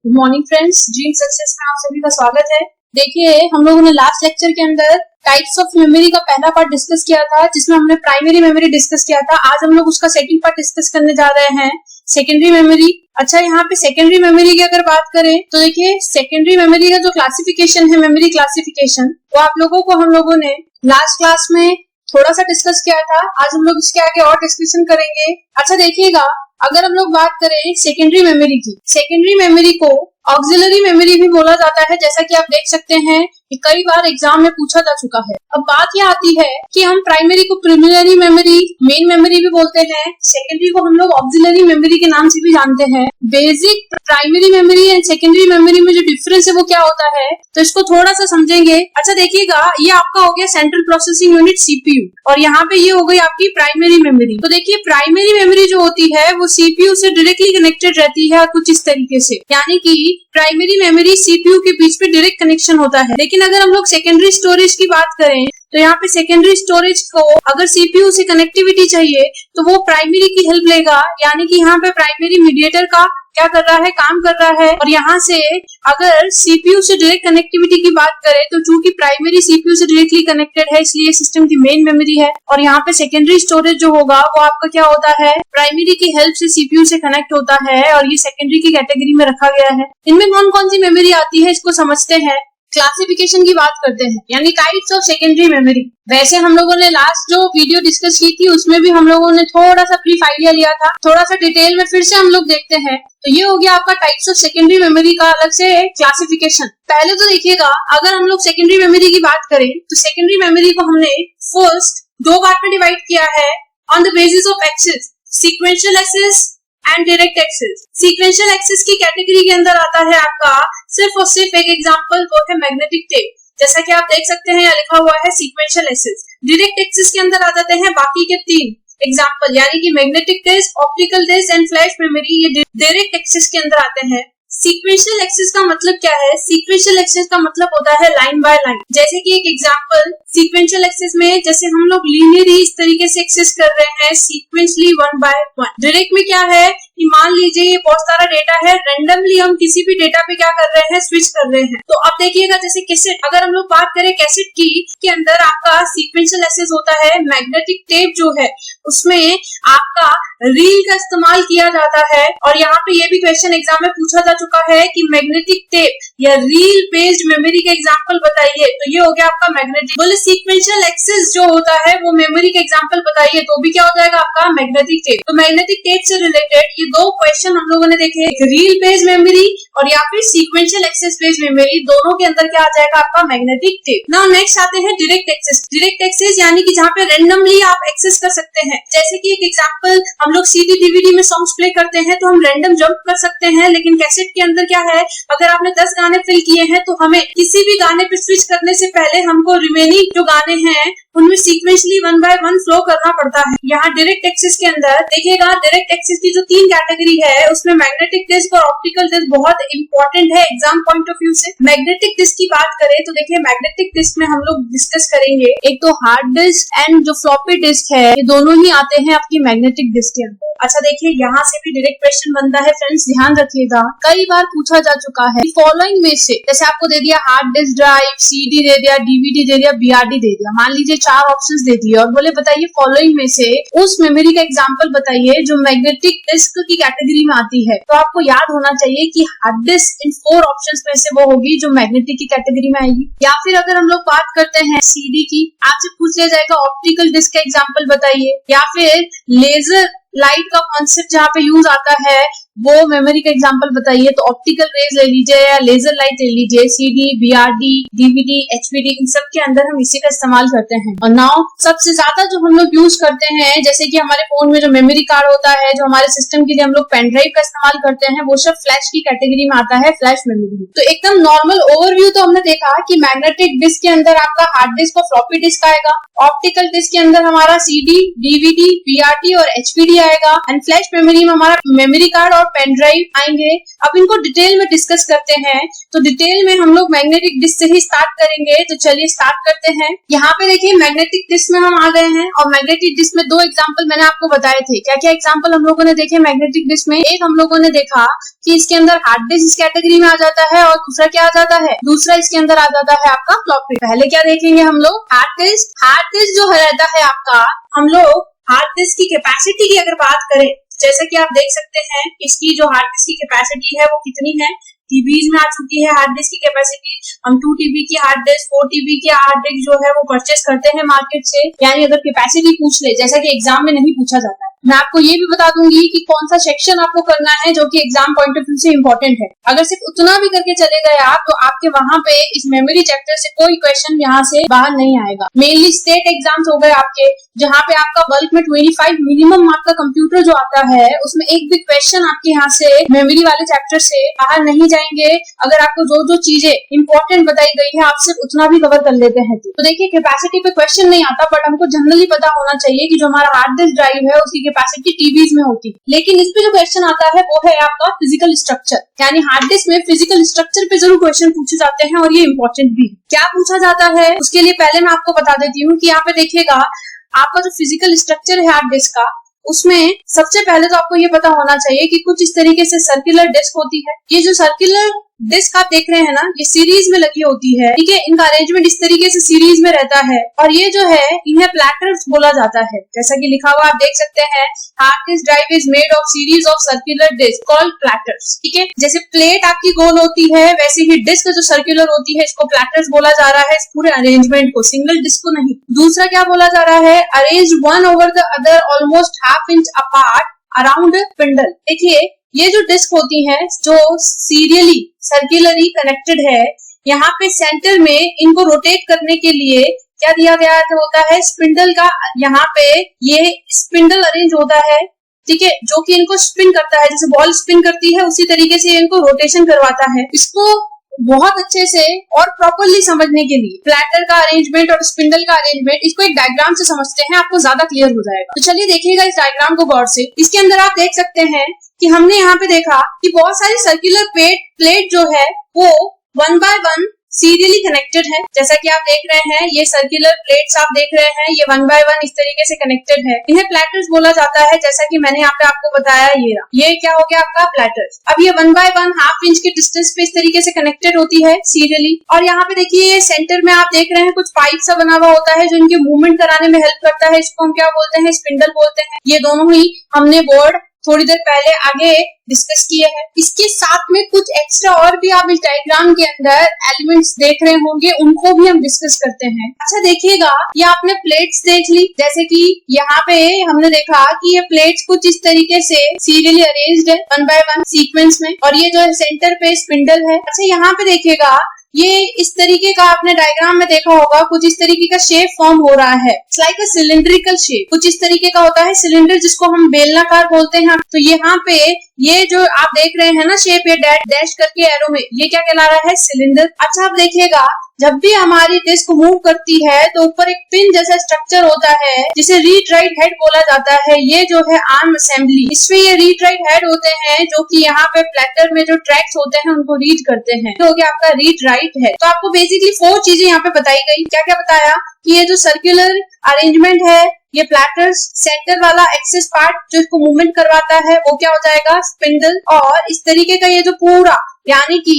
Good morning friends, dream success में आप सभी का स्वागत है। देखिए, हम लोगों ने लास्ट लेक्चर के अंदर टाइप्स ऑफ मेमोरी का पहला पार्ट डिस्कस किया था, जिसमें हमने प्राइमरी मेमोरी डिस्कस किया था। आज हम लोग उसका सेकंड पार्ट डिस्कस करने जा रहे हैं, सेकेंडरी मेमोरी। अच्छा, यहाँ पे सेकेंडरी मेमोरी की अगर बात करें तो देखिए, सेकेंडरी मेमोरी का जो क्लासिफिकेशन है, मेमोरी क्लासिफिकेशन, वो आप लोगों को हम लोगों ने लास्ट क्लास में थोड़ा सा डिस्कस किया था। आज हम लोग इसके आगे और डिस्कशन करेंगे। अच्छा देखिएगा, अगर हम लोग बात करें सेकेंडरी मेमोरी की, सेकेंडरी मेमोरी को ऑक्सिलरी मेमोरी भी बोला जाता है, जैसा कि आप देख सकते हैं कि कई बार एग्जाम में पूछा जा चुका है। अब बात यह आती है कि हम प्राइमरी को प्रिलिमिनरी मेमोरी, मेन मेमोरी भी बोलते हैं, सेकेंडरी को हम लोग ऑक्सिलरी मेमोरी के नाम से भी जानते हैं। Basic primary memory and secondary memory में जो डिफरेंस है वो क्या होता है, तो इसको थोड़ा सा समझेंगे। अच्छा देखिएगा, ये आपका हो गया सेंट्रल प्रोसेसिंग यूनिट सीपीयू, और यहाँ पे ये हो गई आपकी प्राइमरी मेमोरी। तो देखिए, प्राइमरी मेमोरी जो होती है वो सीपीयू से डायरेक्टली कनेक्टेड रहती है कुछ इस तरीके से, यानी कि प्राइमरी मेमोरी सीपीयू के बीच में डायरेक्ट कनेक्शन होता है। लेकिन अगर हम लोग सेकेंडरी स्टोरेज की बात करें तो यहाँ पे सेकेंडरी स्टोरेज को अगर सीपीयू से कनेक्टिविटी चाहिए तो वो प्राइमरी की हेल्प लेगा, यानी कि यहाँ पे प्राइमरी मीडिएटर का क्या कर रहा है, काम कर रहा है। और यहाँ से अगर सीपीयू से डायरेक्ट कनेक्टिविटी की बात करें तो चूंकि प्राइमरी सीपीयू से डायरेक्टली कनेक्टेड है, इसलिए सिस्टम की मेन मेमोरी है। और यहाँ पे सेकेंडरी स्टोरेज जो होगा वो आपका क्या होता है, प्राइमरी की हेल्प से सीपीयू से कनेक्ट होता है, और ये सेकेंडरी की कैटेगरी में रखा गया है। इनमें कौन कौन सी मेमोरी आती है इसको समझते हैं। क्लासिफिकेशन की बात करते हैं, यानी टाइप्स ऑफ सेकेंडरी मेमोरी। वैसे हम लोगों ने लास्ट जो वीडियो डिस्कस की थी उसमें भी हम लोगों ने थोड़ा सा ब्रीफ आइडिया लिया था, थोड़ा सा डिटेल में फिर से हम लोग देखते हैं। तो ये हो गया आपका टाइप्स ऑफ सेकेंडरी मेमोरी का अलग से क्लासिफिकेशन। पहले तो देखिएगा, अगर हम लोग सेकेंडरी मेमोरी की बात करें तो सेकेंडरी मेमोरी को हमने फर्स्ट दो पार्ट में डिवाइड किया है on the basis of access, sequential access and direct access. Sequential access की कैटेगरी के अंदर आता है आपका सिर्फ और सिर्फ एक एग्जांपल, वो है मैग्नेटिक टेप, जैसा कि आप देख सकते हैं यहाँ लिखा हुआ है सीक्वेंशियल एक्सेस। डायरेक्ट एक्सेस के अंदर आ जाते हैं बाकी के तीन एग्जांपल, यानी कि magnetic disk, optical disk and flash memory, ये डायरेक्ट एक्सेस के अंदर आते हैं। सीक्वेंशियल एक्सेस का मतलब क्या है? सीक्वेंशियल एक्सेस का मतलब होता है लाइन बाय लाइन। जैसे कि एक एग्जांपल, सीक्वेंशियल एक्सेस में जैसे हम लोग लीनियरली इस तरीके से एक्सेस कर रहे हैं, sequentially one by one. Direct में क्या है कि मान लीजिए ये बहुत सारा डेटा है, रैंडमली हम किसी भी डेटा पे क्या कर रहे हैं, स्विच कर रहे हैं। तो अब देखिएगा, जैसे कैसेट, अगर हम लोग बात करें कैसेट की, के अंदर आपका सीक्वेंशियल एक्सेस होता है। मैग्नेटिक टेप जो है उसमें आपका रील का इस्तेमाल किया जाता है। और यहाँ पे ये भी क्वेश्चन एग्जाम में पूछा जा चुका है कि मैग्नेटिक टेप या रील बेस्ड मेमोरी का एग्जांपल बताइए, तो ये हो गया आपका मैग्नेटिक। बोले सीक्वेंशियल एक्सेस जो होता है वो मेमोरी का एग्जांपल बताइए, तो भी क्या हो जाएगा आपका मैग्नेटिक टेप। तो मैग्नेटिक टेप से रिलेटेड ये दो क्वेश्चन हम लोगों ने देखे, रील बेस्ड मेमोरी और या फिर सीक्वेंशियल एक्सेस बेस्ड मेमोरी, दोनों के अंदर क्या आ जाएगा आपका मैग्नेटिक टेप। नाउ नेक्स्ट आते हैं डायरेक्ट एक्सेस। डायरेक्ट एक्सेस यानी कि जहाँ पे रैंडमली आप एक्सेस कर सकते हैं। जैसे कि एक एग्जांपल, हम लोग सीडी डीवीडी में सॉन्ग्स प्ले करते हैं तो हम रैंडम जंप कर सकते हैं, लेकिन कैसेट के अंदर क्या है, अगर आपने 10 गाने फिल किए हैं तो हमें किसी भी गाने पे स्विच करने से पहले हमको रिमेनिंग जो गाने हैं उनमें sequentially one by one flow करना पड़ता है। यहाँ डायरेक्ट एक्सेस के अंदर देखिएगा, डायरेक्ट एक्सेस की जो तीन कैटेगरी है उसमें मैग्नेटिक डिस्क और ऑप्टिकल डिस्क बहुत इंपॉर्टेंट है एग्जाम पॉइंट ऑफ व्यू से। मैग्नेटिक डिस्क की बात करें तो देखिए, मैग्नेटिक डिस्क में हम लोग डिस्कस करेंगे एक तो हार्ड डिस्क एंड जो फ्लॉपी डिस्क है, ये दोनों ही आते हैं आपकी मैग्नेटिक डिस्क के अंदर। अच्छा देखिए, यहाँ से भी डायरेक्ट क्वेश्चन बनता है फ्रेंड्स, ध्यान रखिएगा, कई बार पूछा जा चुका है फॉलोइंग में से, जैसे आपको दे दिया हार्ड डिस्क ड्राइव, सीडी दे दिया, डीवीडी दे दिया, बीआरडी दे दिया, मान लीजिए 4 ऑप्शंस दे दिए और बोले बताइए फॉलोइंग में से उस मेमोरी का एग्जांपल बताइए जो मैग्नेटिक डिस्क की कैटेगरी में आती है। तो आपको याद होना चाहिए कि हार्ड डिस्क इन 4 ऑप्शंस में से वो होगी जो मैग्नेटिक की कैटेगरी में आएगी। या फिर अगर हम लोग बात करते हैं सीडी की, आपसे पूछ लिया जाएगा ऑप्टिकल डिस्क का एग्जांपल बताइए, या फिर लेजर लाइट का कॉन्सेप्ट जहाँ पे यूज आता है वो मेमोरी का एग्जांपल बताइए, तो ऑप्टिकल रेज ले लीजिए या लेजर लाइट ले लीजिए। सीडी, बीआरडी, डीवीडी, एचवीडी, इन सब के अंदर हम इसी का इस्तेमाल करते हैं। और नाउ सबसे ज्यादा जो हम लोग यूज करते हैं, जैसे कि हमारे फोन में जो मेमोरी कार्ड होता है, जो हमारे सिस्टम के लिए हम लोग पेन ड्राइव का इस्तेमाल करते हैं, वो सब फ्लैश की कैटेगरी में आता है, फ्लैश मेमोरी। तो एकदम नॉर्मल ओवरव्यू तो हमने देखा कि मैग्नेटिक डिस्क के अंदर आपका हार्ड डिस्क और फ्लॉपी डिस्क आएगा, ऑप्टिकल डिस्क के अंदर हमारा सीडी, डीवीडी, बीआरडी और एचवीडी आएगा एंड फ्लैश मेमोरी में हमारा मेमोरी कार्ड और पेन ड्राइव आएंगे। अब इनको डिटेल में डिस्कस करते हैं। तो डिटेल में हम लोग मैग्नेटिक डिस्क से ही स्टार्ट करेंगे। तो चलिए स्टार्ट करते हैं। यहाँ पे देखिए मैग्नेटिक डिस्क में हम आ गए हैं और मैग्नेटिक डिस्क में 2 एग्जांपल मैंने आपको बताए थे। क्या क्या एग्जांपल हम लोगों ने देखे मैग्नेटिक डिस्क में? एक हम लोगों ने देखा कि इसके अंदर हार्ड डिस्क इस कैटेगरी में आ जाता है और दूसरा क्या आ जाता है, दूसरा इसके अंदर आ जाता है आपका फ्लॉपी। पहले क्या देखेंगे हम लोग? Hard disk. हार्ड डिस्क जो रहता है आपका, हम लोग हार्ड डिस्क की कैपेसिटी की अगर बात करें, जैसे कि आप देख सकते हैं इसकी जो हार्ड डिस्क की कैपेसिटी है वो कितनी है, टीबीज में आ चुकी है हार्ड डिस्क की कैपेसिटी। हम 2 टीबी की हार्ड डिस्क, 4 टीबी की हार्ड डिस्क जो है वो परचेस करते हैं मार्केट से। यानी अगर कैपेसिटी पूछ ले, जैसा कि एग्जाम में नहीं पूछा जाता है, मैं आपको ये भी बता दूंगी कि कौन सा सेक्शन आपको करना है जो कि एग्जाम पॉइंट ऑफ व्यू से इम्पोर्टेंट है। अगर सिर्फ उतना भी करके चले गए आप तो आपके वहां पे इस मेमोरी चैप्टर से कोई क्वेश्चन यहाँ से बाहर नहीं आएगा। मेनली स्टेट एग्जाम्स हो गए आपके, जहाँ पे आपका बल्क में 25 मिनिमम मार्क का कंप्यूटर जो आता है उसमें एक भी क्वेश्चन आपके यहाँ से मेमोरी वाले चैप्टर से बाहर नहीं जाएंगे। अगर आपको जो जो चीजें इंपॉर्टेंट बताई गई है आप सिर्फ उतना भी कवर कर लेते हैं। तो देखिए कैपेसिटी पे क्वेश्चन नहीं आता, बट हमको जनरली पता होना चाहिए कि जो हमारा हार्ड डिस्क ड्राइव है उसकी कैपेसिटी टीबीज में होती है। लेकिन इस पे जो क्वेश्चन आता है वो है आपका फिजिकल स्ट्रक्चर, यानी हार्ड डिस्क में फिजिकल स्ट्रक्चर पे जरूर क्वेश्चन पूछे जाते हैं और ये इंपॉर्टेंट भी। क्या पूछा जाता है उसके लिए पहले मैं आपको बता देती हूँ कि यहाँ पे देखिएगा आपका जो फिजिकल स्ट्रक्चर है हार्ड डिस्क का, उसमें सबसे पहले तो आपको ये पता होना चाहिए कि कुछ इस तरीके से सर्कुलर डिस्क होती है। ये जो सर्कुलर डिस्क आप देख रहे हैं ना, ये सीरीज में लगी होती है, ठीक है। इनका अरेंजमेंट इस तरीके से सीरीज में रहता है और ये जो है इन्हें प्लैटर्स बोला जाता है। जैसा कि लिखा हुआ आप देख सकते हैं, hard disk drive is made of series of circular disk called platters, ठीक है। जैसे प्लेट आपकी गोल होती है वैसे ही डिस्क जो सर्कुलर होती है इसको प्लैटर्स बोला जा रहा है, इस पूरे अरेंजमेंट को, सिंगल डिस्क को नहीं। दूसरा क्या बोला जा रहा है, arrange one over the other almost half inch apart around spindle. देखिए ये जो डिस्क होती है जो सीरियली सर्कुलरली कनेक्टेड है, यहाँ पे सेंटर में इनको रोटेट करने के लिए क्या दिया गया होता है, स्पिंडल का। यहाँ पे ये स्पिंडल अरेंज होता है, ठीक है, जो कि इनको स्पिन करता है, जैसे बॉल स्पिन करती है उसी तरीके से इनको रोटेशन करवाता है। इसको बहुत अच्छे से और प्रॉपरली समझने के लिए प्लैटर का अरेंजमेंट और स्पिंडल का अरेंजमेंट, इसको एक डायग्राम से समझते हैं, आपको ज्यादा क्लियर हो जाएगा। तो चलिए देखिएगा इस डायग्राम को गौर से। इसके अंदर आप देख सकते हैं कि हमने यहाँ पे देखा कि बहुत सारी सर्कुलर प्लेट जो है वो 1 by 1 सीरियली कनेक्टेड है। जैसा कि आप देख रहे हैं ये सर्कुलर प्लेट्स आप देख रहे हैं, ये 1 by 1 इस तरीके से कनेक्टेड है। इन्हें प्लैटर्स बोला जाता है, जैसा कि मैंने यहाँ पे आपको बताया। ये क्या हो गया आपका प्लैटर्स। अब ये 1 by 1 हाफ इंच के डिस्टेंस पे इस तरीके से कनेक्टेड होती है सीरियली। और यहाँ पे देखिए सेंटर में आप देख रहे हैं कुछ पाइप सा बना हुआ होता है जो इनके मूवमेंट कराने में हेल्प करता है। इसको हम क्या बोलते हैं, स्पिंडल बोलते हैं। ये दोनों ही हमने बोर्ड थोड़ी देर पहले आगे डिस्कस किए हैं। इसके साथ में कुछ एक्स्ट्रा और भी आप इस डायग्राम के अंदर एलिमेंट्स देख रहे होंगे, उनको भी हम डिस्कस करते हैं। अच्छा देखिएगा, ये आपने प्लेट्स देख ली, जैसे कि यहाँ पे हमने देखा कि ये प्लेट्स कुछ इस तरीके से सीरियली अरेंज्ड है 1 by 1 सीक्वेंस में, और ये जो है सेंटर पे स्पिंडल है। अच्छा यहाँ पे देखिएगा ये इस तरीके का आपने डायग्राम में देखा होगा, कुछ इस तरीके का शेप फॉर्म हो रहा है, लाइक अ सिलिंड्रिकल शेप। कुछ इस तरीके का होता है सिलेंडर, जिसको हम बेलनाकार बोलते हैं। तो यहाँ पे ये जो आप देख रहे हैं ना शेप, ये डैश करके एरो में, ये क्या कहला रहा है, सिलेंडर। अच्छा आप देखिएगा जब भी हमारी डिस्क मूव करती है तो ऊपर एक पिन जैसा स्ट्रक्चर होता है जिसे रीड राइट हेड बोला जाता है। ये जो है आर्म असेंबली, इसमें ये रीड राइट हेड होते हैं जो कि यहाँ पे प्लेटर में जो ट्रैक्स होते हैं उनको रीड करते हैं। तो हो गया आपका रीड राइट हेड। तो आपको बेसिकली 4 चीजें यहाँ पे बताई गई। क्या क्या बताया कि ये जो सर्कुलर अरेंजमेंट है, ये प्लैटर्स, सेंटर वाला एक्सिस पार्ट जो इसको मूवमेंट करवाता है वो क्या हो जाएगा, स्पिंडल। और इस तरीके का ये जो पूरा यानी कि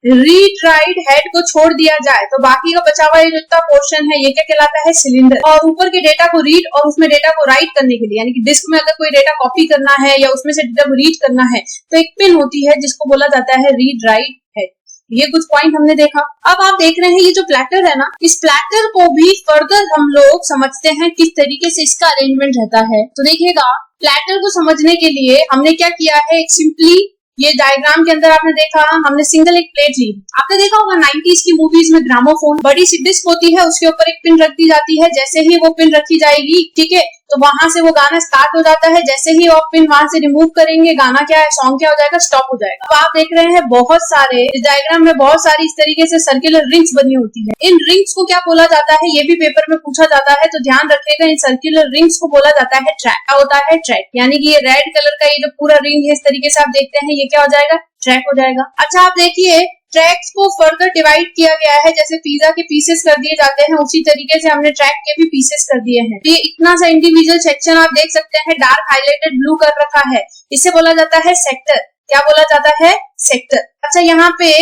रीड राइट हेड को छोड़ दिया जाए तो बाकी का बचा हुआ ये जो इतना पोर्शन है ये क्या कहलाता है, सिलेंडर। और ऊपर के डेटा को रीड और उसमें डेटा को राइट करने के लिए, यानी कि डिस्क में अगर कोई डेटा कॉपी करना है या उसमें से डेटा को रीड करना है तो एक पिन होती है जिसको बोला जाता है रीड राइट हेड। ये कुछ पॉइंट हमने देखा। अब आप देख रहे हैं ये जो प्लैटर है ना, इस प्लैटर को भी फर्दर हम लोग समझते हैं किस तरीके से इसका अरेंजमेंट रहता है। तो देखिएगा प्लैटर को समझने के लिए हमने क्या किया है, एक सिंपली ये डायग्राम के अंदर आपने देखा हमने सिंगल एक प्लेट ली। आपने देखा होगा 90s की मूवीज में ग्रामोफोन, बड़ी सी डिस्क होती है, उसके ऊपर एक पिन रख दी जाती है। जैसे ही वो पिन रखी जाएगी, ठीक है, तो वहां से वो गाना स्टार्ट हो जाता है, जैसे ही आप पिन वहां से रिमूव करेंगे गाना क्या है, सॉन्ग क्या हो जाएगा, स्टॉप हो जाएगा। तो आप देख रहे हैं बहुत सारे इस डायग्राम में बहुत सारी इस तरीके से सर्कुलर रिंग्स बनी होती है। इन रिंग्स को क्या बोला जाता है, ये भी पेपर में पूछा जाता है, तो ध्यान रखिएगा, इन सर्कुलर रिंग्स को बोला जाता है ट्रैक। क्या होता है, ट्रैक। यानी कि ये रेड कलर का ये जो पूरा रिंग है इस तरीके से आप देखते हैं, ये क्या हो जाएगा, ट्रैक हो जाएगा। अच्छा आप देखिए, ट्रैक्स को फर्दर डिवाइड किया गया है, जैसे पिज्जा के पीसेस कर दिए जाते हैं, उसी तरीके से हमने ट्रैक के भी पीसेस कर दिए हैं। ये इतना सा इंडिविजुअल सेक्शन आप देख सकते हैं, डार्क हाईलाइटेड ब्लू कर रखा है, इसे बोला जाता है सेक्टर। क्या बोला जाता है, सेक्टर। अच्छा यहाँ पे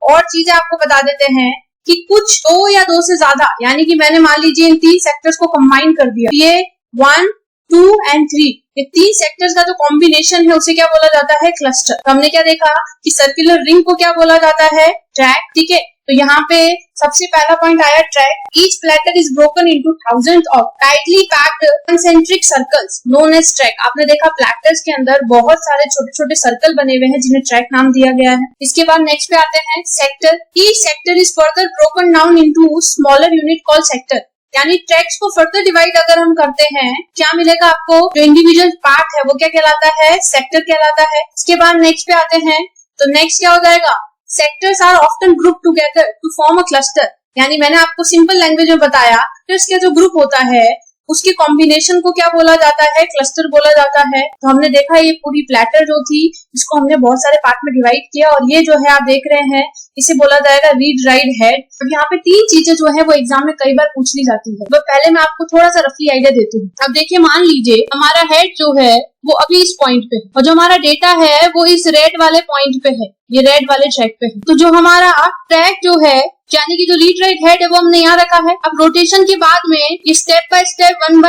और चीजें आपको बता देते हैं कि कुछ 2 या 2 से ज्यादा, यानी कि मैंने मान लीजिए इन 3 सेक्टर्स को कंबाइन कर दिया, ये 1, 2 and 3, ये 3 सेक्टर्स का जो कॉम्बिनेशन है उसे क्या बोला जाता है, क्लस्टर। तो हमने क्या देखा कि सर्कुलर रिंग को क्या बोला जाता है, ट्रैक। ठीक है, तो यहाँ पे सबसे पहला पॉइंट आया track. Each platter is broken into thousands of tightly packed concentric circles known as track. आपने देखा प्लेटर्स के अंदर बहुत सारे छोटे छोटे सर्कल बने हुए हैं जिन्हें ट्रैक नाम दिया गया है। इसके बाद नेक्स्ट पे आते हैं sector. Each sector is further broken down into smaller unit called sector. यानी ट्रैक्स को फर्दर डिवाइड अगर हम करते हैं, क्या मिलेगा आपको, जो इंडिविजुअल पार्ट है वो क्या कहलाता है, सेक्टर कहलाता है। इसके बाद नेक्स्ट पे आते हैं, तो नेक्स्ट क्या हो जाएगा, sectors are often group together to form a cluster. यानी मैंने आपको सिंपल लैंग्वेज में बताया, तो इसका जो ग्रुप होता है उसके कॉम्बिनेशन को क्या बोला जाता है, क्लस्टर बोला जाता है। तो हमने देखा ये पूरी प्लेटर जो थी इसको हमने बहुत सारे पार्ट में डिवाइड किया, और ये जो है आप देख रहे हैं इसे बोला जाएगा रीड राइट हेड। अब यहाँ पे 3 चीजें जो है वो एग्जाम में कई बार पूछ ली जाती है, तो पहले मैं आपको थोड़ा सा रफली आइडिया देती हूँ। अब देखिए, मान लीजिए हमारा हेड जो है वो अभी इस पॉइंट पे है और जो हमारा डेटा है वो इस रेड वाले पॉइंट पे है, ये रेड वाले ट्रैक पे है। तो जो हमारा ट्रैक जो है, यानी कि जो रीड राइट हेड है वो हमने यहाँ रखा है। अब रोटेशन के बाद में ये स्टेप बाय स्टेप 1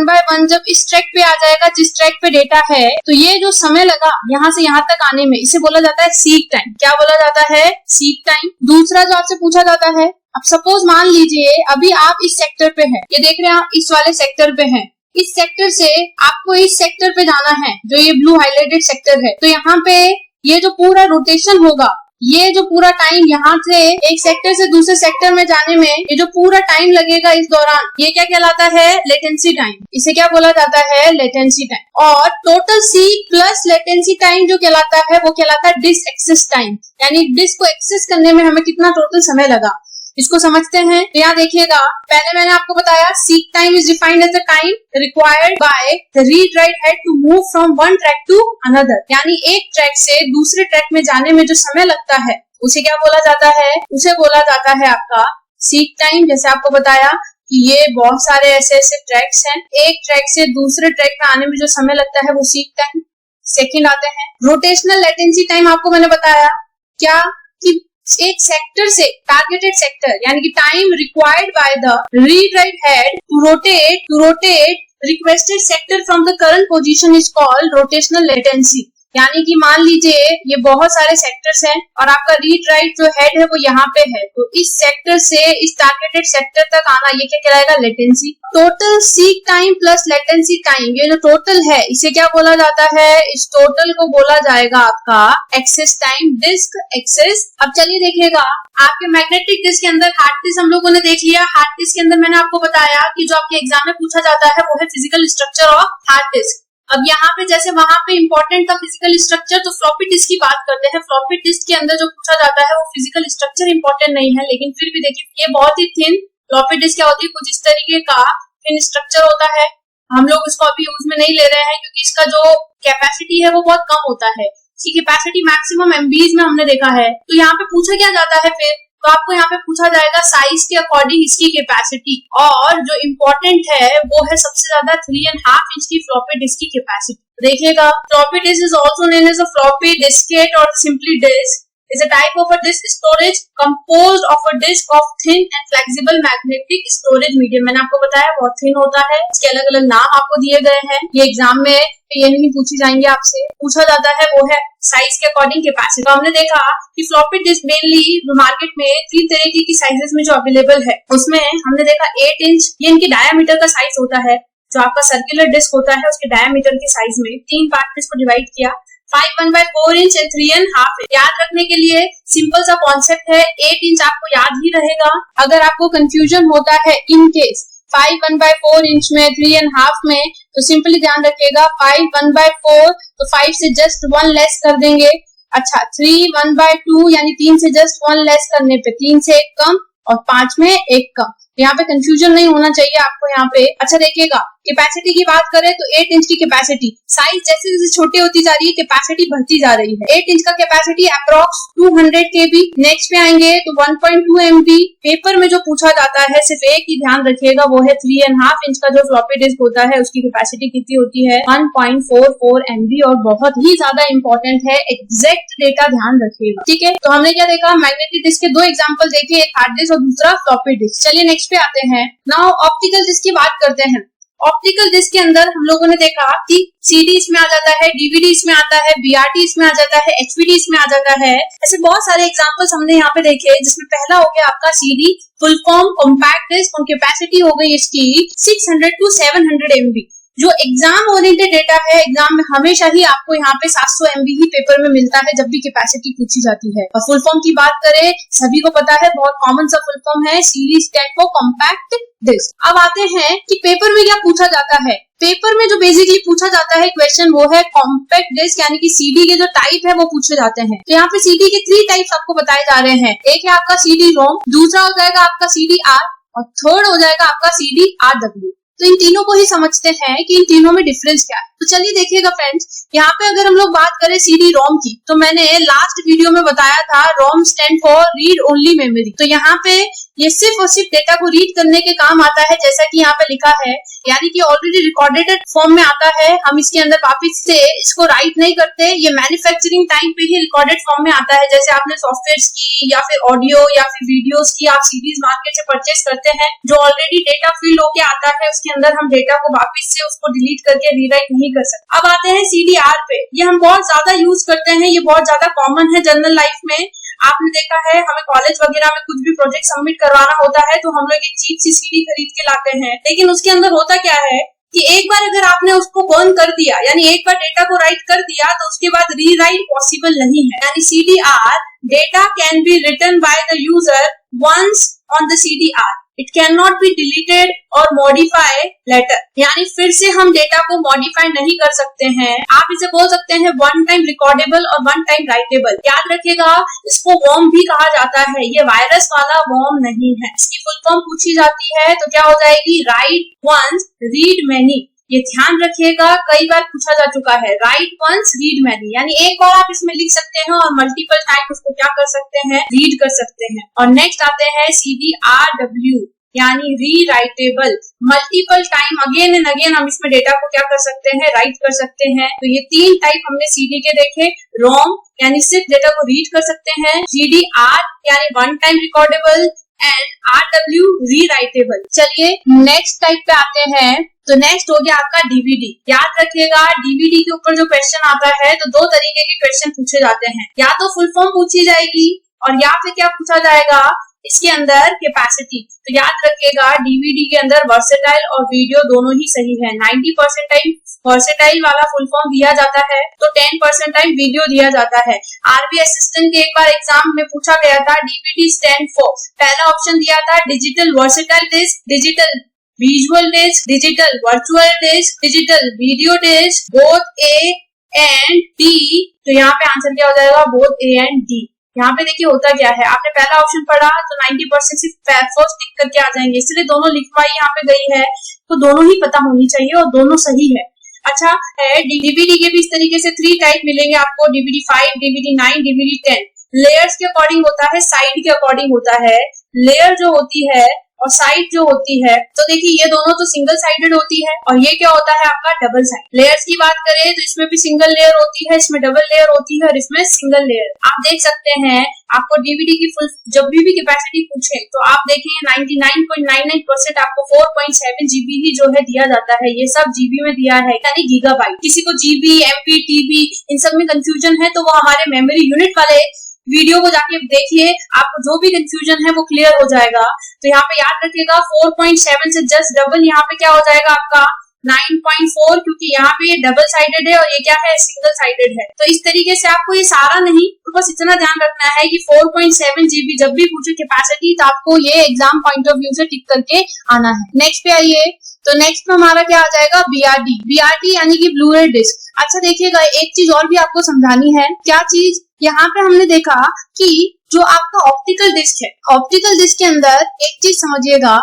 बाय 1 जब इस ट्रैक पे आ जाएगा जिस ट्रैक पे डेटा है, तो ये जो समय लगा यहाँ से यहाँ तक आने में, इसे बोला जाता है सीक टाइम। क्या बोला जाता है, सीक टाइम। दूसरा जो आपसे पूछा जाता है, अब सपोज मान लीजिए अभी आप इस सेक्टर पे है, ये देख रहे हैं आप इस वाले सेक्टर पे है, इस सेक्टर से आपको इस सेक्टर पे जाना है जो ये ब्लू हाईलाइटेड सेक्टर है। तो यहाँ पे ये जो पूरा रोटेशन होगा, ये जो पूरा टाइम यहाँ से एक सेक्टर से दूसरे सेक्टर में जाने में ये जो पूरा टाइम लगेगा इस दौरान, ये क्या कहलाता है, लेटेंसी टाइम। इसे क्या बोला जाता है, लेटेंसी टाइम। और total seek plus latency time जो कहलाता है वो कहलाता है डिस्क एक्सेस टाइम। यानी डिस्क को एक्सेस करने में हमें कितना टोटल समय लगा, इसको समझते हैं। तो यहाँ देखिएगा, पहले मैंने आपको बताया seek time is defined as the time required by the read write head to move from one track to another. यानी एक ट्रैक से दूसरे ट्रैक में जाने में जो समय लगता है उसे क्या बोला जाता है, उसे बोला जाता है आपका सीक टाइम। जैसे आपको बताया कि ये बहुत सारे ऐसे ऐसे ट्रैक्स हैं, एक ट्रैक से दूसरे ट्रैक में आने में जो समय लगता है वो सीक टाइम। सेकंड आते हैं रोटेशनल लेटेंसी टाइम। आपको मैंने बताया क्या कि एक सेक्टर से टारगेटेड सेक्टर, यानी कि time required by the read write head to rotate requested sector from the current position is called rotational latency. यानी कि मान लीजिए ये बहुत सारे सेक्टर्स हैं और आपका रीड राइट जो हेड है वो यहाँ पे है, तो इस सेक्टर से इस टारगेटेड सेक्टर तक आना ये क्या कहलाएगा, latency. Total seek time plus latency time, ये जो टोटल है इसे क्या बोला जाता है, इस टोटल को बोला जाएगा आपका एक्सेस टाइम, डिस्क एक्सेस। अब चलिए देखिएगा, आपके मैग्नेटिक डिस्क के अंदर हार्ड डिस्क हम लोगों ने देख लिया। हार्ड डिस्क के अंदर मैंने आपको बताया कि जो आपके एग्जाम में पूछा जाता है वो है physical structure of hard disk. अब यहाँ पे जैसे वहां पे इंपॉर्टेंट था फिजिकल स्ट्रक्चर, तो फ्लॉपी डिस्क की बात करते हैं। फ्लॉपी डिस्क के अंदर जो पूछा जाता है वो फिजिकल स्ट्रक्चर इंपॉर्टेंट नहीं है, लेकिन फिर भी देखिए ये बहुत ही थिन फ्लॉपी डिस्क क्या होती है, कुछ इस तरीके का थिन स्ट्रक्चर होता है। हम लोग इसको अभी यूज में नहीं ले रहे हैं क्योंकि इसका जो कैपेसिटी है वो बहुत कम होता है, इसकी कैपेसिटी मैक्सिमम एमबीज में हमने देखा है। तो यहाँ पे पूछा क्या जाता है फिर, तो आपको यहाँ पे पूछा जाएगा साइज के अकॉर्डिंग इसकी कैपेसिटी, और जो इम्पोर्टेंट है वो है सबसे ज्यादा 3.5 इंच की फ्लॉपी डिस्क की कैपेसिटी। देखिएगा, floppy disk is also known as a floppy diskette और simply disk is a type of a disk storage composed of a disk of thin and flexible magnetic storage medium। मैंने आपको बताया बहुत thin होता है, इसके अलग अलग नाम आपको दिए गए हैं, ये एग्जाम में ये नहीं पूछी जाएंगे आपसे। पूछा जाता है वो है साइज के अकॉर्डिंग कैपेसिटी। तो हमने देखा कि फ्लॉपी डिस्क मेनली मार्केट में 3 तरीके की साइजेस में जो अवेलेबल है, उसमें हमने देखा 8 इंच, ये इनके डायामीटर का साइज होता है। जो आपका सर्कुलर डिस्क होता है उसके डायामीटर के साइज में 3 पार्ट में इसको डिवाइड किया, 5 1/4 इंच एंड 3.5 इंच। याद रखने के लिए सिंपल सा कॉन्सेप्ट है, 8 इंच आपको याद ही रहेगा। अगर आपको कंफ्यूजन होता है इन केस 5 1/4 इंच में, 3.5 में, तो सिंपली ध्यान रखिएगा 5 1/4, तो 5 से जस्ट 1 लेस कर देंगे। अच्छा 3 1/2 यानी 3 से जस्ट 1 लेस करने पे 3 से 1 कम और 5 में 1 कम। यहाँ पे कंफ्यूजन नहीं होना चाहिए आपको यहाँ पे। अच्छा देखिएगा कैपेसिटी की बात करें तो 8 इंच की कैपेसिटी, साइज जैसे जैसे छोटी होती जा रही है कैपेसिटी बढ़ती जा रही है। 8 इंच का कैपेसिटी अप्रॉक्स 200 KB। नेक्स्ट पे आएंगे तो 1.2 MB। पेपर में जो पूछा जाता है सिर्फ एक ही ध्यान रखिएगा वो है 3.5 इंच का जो फ्लॉपी डिस्क होता है उसकी कैपेसिटी कितनी होती है 1.44 MB और बहुत ही ज्यादा इंपॉर्टेंट है, एग्जैक्ट डेटा ध्यान रखिएगा। ठीक है, तो हमने क्या देखा, मैग्नेटिक डिस्क के दो एग्जाम्पल देखे, एक हार्ड डिस्क और दूसरा फ्लॉपी डिस्क। चलिए नेक्स्ट पे आते हैं। नाउ ऑप्टिकल डिस्क की बात करते हैं। ऑप्टिकल डिस्क के अंदर हम लोगों ने देखा कि सीडी इसमें आ जाता है, डीवीडी इसमें आता है, बीआरटी इसमें आ जाता है, एचवीडी इसमें आ जाता है। ऐसे बहुत सारे एग्जांपल्स हमने यहाँ पे देखे, जिसमें पहला हो गया आपका CD, full form compact disk और कैपेसिटी हो गई इसकी 600 to 700 MB। जो एग्जाम ओरिएंटेड डेटा है, एग्जाम में हमेशा ही आपको यहाँ पे 700 MB ही पेपर में मिलता है जब भी कैपेसिटी पूछी जाती है। और फुल फॉर्म की बात करें, सभी को पता है बहुत कॉमन सा फुल फॉर्म है, CD stand for compact disk. अब आते हैं कि पेपर में क्या पूछा जाता है। पेपर में जो बेसिकली पूछा जाता है क्वेश्चन वो है कॉम्पैक्ट डिस्क, यानी कि सीडी के जो टाइप है वो पूछे जाते हैं। तो यहाँ पे सीडी के 3 टाइप्स आपको बताए जा रहे हैं। एक है आपका सीडी रोम, दूसरा हो जाएगा आपका सीडी आर और थर्ड हो जाएगा आपका सीडी RW। तो इन तीनों को ही समझते हैं कि इन तीनों में डिफरेंस क्या है। तो चलिए देखिएगा फ्रेंड्स, यहाँ पे अगर हम लोग बात करें सीडी रोम की, तो मैंने लास्ट वीडियो में बताया था रोम stand for read only memory. तो यहाँ पे ये सिर्फ और सिर्फ डेटा को रीड करने के काम आता है, जैसा कि यहाँ पे लिखा है, यानी कि ऑलरेडी रिकॉर्डेड फॉर्म में आता है। हम इसके अंदर वापस से इसको राइट नहीं करते, ये मैन्युफैक्चरिंग टाइम पे ही रिकॉर्डेड फॉर्म में आता है। जैसे आपने सॉफ्टवेयर की या फिर ऑडियो या फिर वीडियोस की आप सीडीज मार्केट से परचेस करते हैं, जो ऑलरेडी डेटा फिल होके आता है, उसके अंदर हम डेटा को वापस से उसको डिलीट करके रीराइट नहीं कर सकते। अब आते हैं सीडीआर पे। ये हम बहुत ज्यादा यूज करते हैं, ये बहुत ज्यादा कॉमन है जनरल लाइफ में। आपने देखा है हमें कॉलेज वगैरह में कुछ भी प्रोजेक्ट सबमिट करवाना होता है तो हम लोग एक चीप सी सीडी खरीद के लाते हैं, लेकिन उसके अंदर होता क्या है कि एक बार अगर आपने उसको बर्न कर दिया, यानी एक बार डेटा को राइट कर दिया, तो उसके बाद रीराइट पॉसिबल नहीं है। यानी CDR data can be written by the user once on the CDR, it can not be deleted और मॉडिफाई लेटर। यानी फिर से हम डेटा को मॉडिफाई नहीं कर सकते हैं। आप इसे बोल सकते हैं वन टाइम रिकॉर्डेबल और वन टाइम राइटेबल। याद रखिएगा, इसको वॉर्म भी कहा जाता है, ये वायरस वाला वॉर्म नहीं है। इसकी फुल फॉर्म पूछी जाती है तो क्या हो जाएगी, राइट वंस रीड मैनी। ये ध्यान रखिएगा, कई बार पूछा जा चुका है, राइट वंस रीड मैनी, यानी एक बार आप इसमें लिख सकते हैं और मल्टीपल टाइम उसको क्या कर सकते हैं, रीड कर सकते हैं। और नेक्स्ट आते हैं CDRW, यानी री writable. Multiple time again and again हम इसमें डेटा को क्या कर सकते हैं, राइट कर सकते हैं। तो ये 3 टाइप हमने सीडी के देखे। रोम यानी सिर्फ डेटा को रीड कर सकते हैं, CDR यानी one time recordable and RW री राइटेबल। चलिए नेक्स्ट टाइप पे आते हैं। तो नेक्स्ट हो गया आपका डीवीडी। याद रखिएगा, डीवीडी के ऊपर जो क्वेश्चन आता है तो 2 तरीके के क्वेश्चन पूछे जाते हैं, या तो फुल फॉर्म पूछी जाएगी और या फिर क्या पूछा जाएगा इसके अंदर कैपेसिटी। तो याद रखिएगा, डीवीडी के अंदर वर्सेटाइल और वीडियो दोनों ही सही है। 90% टाइम वर्सेटाइल वाला फुल फॉर्म दिया जाता है तो 10% टाइम वीडियो दिया जाता है। आरबी असिस्टेंट के एक बार एग्जाम में पूछा गया था, डीवीडी स्टैंड फॉर, पहला ऑप्शन दिया था digital versatile disk, digital visual disk, digital virtual disk, digital video disk, both A and D. तो यहाँ पे आंसर क्या हो जाएगा, बोथ ए एंड डी। यहाँ पे देखिए होता क्या है, आपने पहला ऑप्शन पढ़ा तो 90% सिर्फ फर्स्ट टिक करके आ जाएंगे, इसलिए दोनों लिखवाई यहाँ पे गई है तो दोनों ही पता होनी चाहिए और दोनों सही है। अच्छा है, डीवीडी के भी इस तरीके से 3 टाइप मिलेंगे आपको, डीवीडी 5, डीवीडी 9, डीवीडी 10। लेयर्स के अकॉर्डिंग होता है, साइड के अकॉर्डिंग होता है। लेयर जो होती है और साइड जो होती है, तो देखिए ये दोनों तो सिंगल साइडेड होती है और ये क्या होता है आपका डबल साइड। लेयर्स की बात करें तो इसमें भी सिंगल लेयर होती है, इसमें डबल लेयर होती है और इसमें सिंगल लेयर। आप देख सकते हैं, आपको डीवीडी की फुल जब भी कैपेसिटी पूछे तो आप देखेंगे 99.99% आपको 4.7 GB ही जो है दिया जाता है। ये सब जीबी में दिया है, यानी गीगाबाइट। किसी को जीबी, एमबी, टीबी इन सब में कंफ्यूजन है तो वो हमारे मेमोरी यूनिट वाले वीडियो को जाके देखिए, आपको जो भी कंफ्यूजन है वो क्लियर हो जाएगा। तो यहाँ पे याद रखिएगा 4.7 से जस्ट डबल यहाँ पे क्या हो जाएगा आपका 9.4 क्योंकि यहाँ पे ये डबल साइडेड है और ये क्या है, सिंगल साइडेड है। तो इस तरीके से आपको ये सारा नहीं, तो बस इतना ध्यान रखना है कि 4.7 GB जब भी पूछे कैपेसिटी तो आपको ये एग्जाम पॉइंट ऑफ व्यू से टिक करके आना है। नेक्स्ट पे आइए, तो नेक्स्ट में हमारा क्या आ जाएगा, BRD यानी कि ब्लू रे डिस्क। अच्छा देखिएगा, एक चीज और भी आपको समझानी है। क्या चीज, यहाँ पे हमने देखा कि जो आपका ऑप्टिकल डिस्क है, ऑप्टिकल डिस्क के अंदर एक चीज समझिएगा,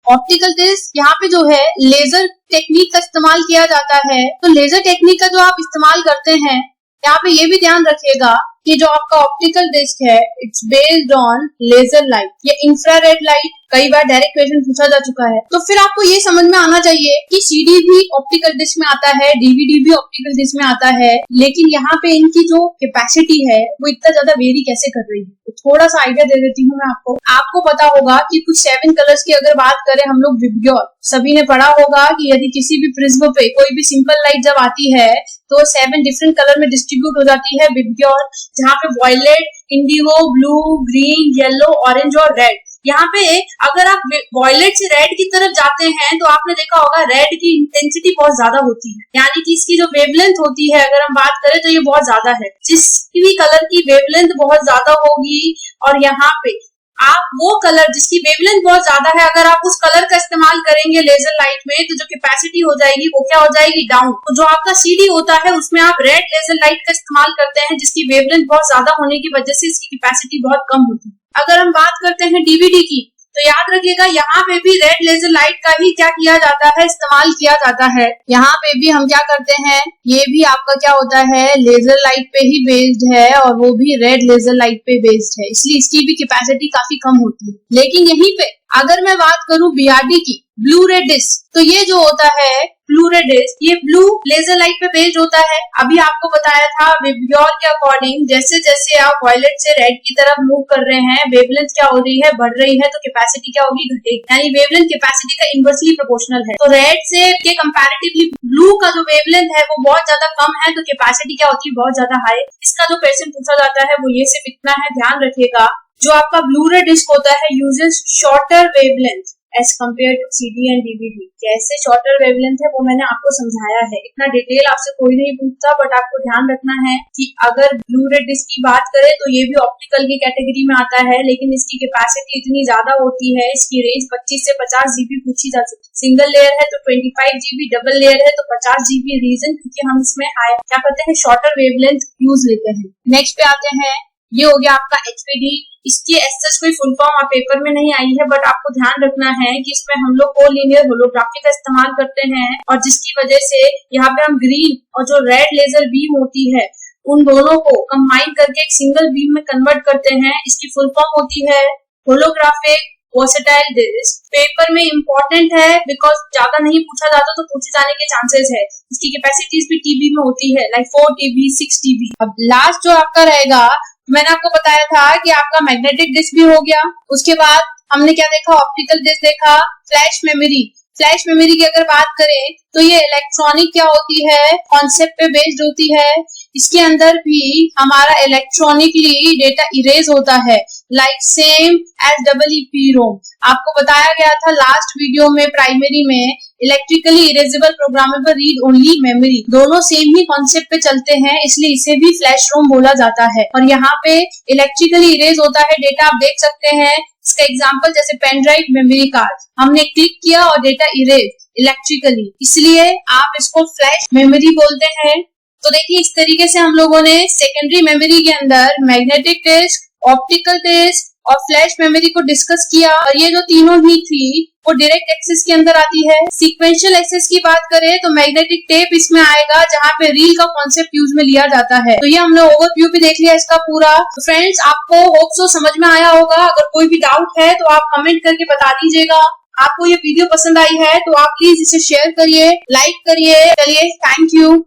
ऑप्टिकल डिस्क यहाँ पे जो है लेजर टेक्निक का इस्तेमाल किया जाता है। तो लेजर टेक्निक का जो आप इस्तेमाल करते हैं, यहाँ पे ये भी ध्यान रखिएगा कि जो आपका ऑप्टिकल डिस्क है it's based on laser light या इंफ्रारेड लाइट। कई बार डायरेक्ट क्वेश्चन पूछा जा चुका है। तो फिर आपको ये समझ में आना चाहिए कि CD भी ऑप्टिकल डिस्क में आता है, DVD भी ऑप्टिकल डिस्क में आता है, लेकिन यहाँ पे इनकी जो कैपेसिटी है वो इतना ज्यादा वेरी कैसे कर रही है। तो थोड़ा सा आइडिया दे देती हूँ मैं आपको पता होगा कि कुछ 7 कलर्स की अगर बात करें हम लोग, विबग्योर सभी ने पढ़ा होगा कि यदि किसी भी प्रिज्म पे कोई भी सिंपल लाइट जब आती है तो 7 डिफरेंट कलर में डिस्ट्रीब्यूट हो जाती है विबग्योर, जहाँ पे violet, indigo, blue, green, yellow, orange और रेड। यहाँ पे अगर आप वॉयलेट से रेड की तरफ जाते हैं तो आपने देखा होगा रेड की इंटेंसिटी बहुत ज्यादा होती है, यानी कि इसकी जो वेवलेंथ होती है अगर हम बात करें तो ये बहुत ज्यादा है। जिस भी कलर की वेवलेंथ बहुत ज्यादा होगी और यहाँ पे आप वो कलर जिसकी वेवलेंथ बहुत ज्यादा है अगर आप उस कलर का इस्तेमाल करेंगे लेजर लाइट में तो जो कैपेसिटी हो जाएगी वो क्या हो जाएगी, डाउन। तो जो आपका CD होता है उसमें आप रेड लेजर लाइट का इस्तेमाल करते हैं जिसकी वेवलेंथ बहुत ज्यादा होने की वजह से इसकी कैपेसिटी बहुत कम होती है। अगर हम बात करते हैं DVD की, तो याद रखिएगा यहाँ पे भी रेड लेजर लाइट का ही क्या किया जाता है, इस्तेमाल किया जाता है। यहाँ पे भी हम क्या करते हैं, ये भी आपका क्या होता है, लेजर लाइट पे ही बेस्ड है और वो भी रेड लेजर लाइट पे बेस्ड है, इसलिए इसकी भी कैपेसिटी काफी कम होती है। लेकिन यहीं पे अगर मैं बात करूं BRD की, ब्लू रे डिस्क, तो ये जो होता है ब्लू रे डिस्क, ये ब्लू लेजर लाइट पे बेस्ड होता है। अभी आपको बताया था विबग्योर के अकॉर्डिंग जैसे जैसे आप वॉयलेट से रेड की तरफ मूव कर रहे हैं वेवलेंथ क्या हो रही है, बढ़ रही है, तो कैपेसिटी क्या होगी, घटेगी, यानी वेवलेंथ कैपेसिटी का इनवर्सली प्रोपोर्शनल है। तो रेड से के कंपैरेटिवली ब्लू का जो वेवलेंथ है वो बहुत ज्यादा कम है, तो कैपेसिटी क्या होती है, बहुत ज्यादा हाई। इसका जो क्वेश्चन पूछा जाता है वो ये सिर्फ इतना है, ध्यान रखिएगा जो आपका ब्लू रे डिस्क होता है uses shorter wavelength as compare to CD and DVD। कैसे शॉर्टर वेवलेंथ है वो मैंने आपको समझाया है, इतना डिटेल आपसे कोई नहीं पूछता, बट आपको ध्यान रखना है कि अगर ब्लू रे डिस्क की बात करें तो ये भी ऑप्टिकल की कैटेगरी में आता है, लेकिन इसकी कैपेसिटी इतनी ज्यादा होती है, इसकी रेंज 25 से 50 GB पूछी जा सकती है। सिंगल लेयर है तो 25 GB, डबल लेयर है तो 50 GB। रीजन क्योंकि हम इसमें क्या करते हैं, शॉर्टर वेवलेंथ यूज लेते हैं। नेक्स्ट पे आते हैं, ये हो गया आपका HPD। इसकी एसएस कोई फुल फॉर्म आप पेपर में नहीं आई है, बट आपको ध्यान रखना है कि इसमें हम लोग कोलिनियर होलोग्राफी का इस्तेमाल करते हैं और जिसकी वजह से यहाँ पे हम ग्रीन और जो रेड लेजर बीम होती है उन दोनों को कंबाइन करके एक सिंगल बीम में कन्वर्ट करते हैं। इसकी फुल फॉर्म होती है होलोग्राफिक वर्सेटाइल डिस्क। पेपर में इंपॉर्टेंट है बिकॉज ज्यादा नहीं पूछा जाता तो पूछे जाने के चांसेस है। इसकी कैपेसिटीज भी TB में होती है, लाइक 4 TB, 6 TB। अब लास्ट जो आपका रहेगा, मैंने आपको बताया था कि आपका मैग्नेटिक डिस्क भी हो गया। उसके बाद हमने क्या देखा, ऑप्टिकल डिस्क देखा, फ्लैश मेमोरी। फ्लैश मेमोरी की अगर बात करें तो ये इलेक्ट्रॉनिक क्या होती है, कॉन्सेप्ट पे बेस्ड होती है। इसके अंदर भी हमारा इलेक्ट्रॉनिकली डेटा इरेज होता है, लाइक सेम एज EEPROM। आपको बताया गया था लास्ट वीडियो में प्राइमरी में, electrically erasable programmable read only memory, दोनों सेम ही कॉन्सेप्ट पे चलते हैं, इसलिए इसे भी फ्लैश रोम बोला जाता है। और यहाँ पे इलेक्ट्रिकली इरेज होता है डेटा, आप देख सकते हैं इसका एग्जांपल जैसे पेन ड्राइव, मेमोरी कार्ड, हमने क्लिक किया और डेटा इरेज इलेक्ट्रिकली, इसलिए आप इसको फ्लैश मेमोरी बोलते हैं। तो देखिए इस तरीके से हम लोगों ने सेकेंडरी मेमोरी के अंदर मैग्नेटिक डिस्क, ऑप्टिकल डिस्क और फ्लैश मेमोरी को डिस्कस किया। और ये जो तीनों ही थी वो डायरेक्ट एक्सेस के अंदर आती है। सीक्वेंशियल एक्सेस की बात करें तो मैग्नेटिक टेप इसमें आएगा जहाँ पे रील का कॉन्सेप्ट यूज में लिया जाता है। तो ये हमने ओवरव्यू भी देख लिया इसका पूरा। तो फ्रेंड्स आपको होप सो समझ में आया होगा। अगर कोई भी डाउट है तो आप कमेंट करके बता दीजिएगा। आपको ये वीडियो पसंद आई है तो आप प्लीज इसे शेयर करिए, लाइक करिए। चलिए, थैंक यू।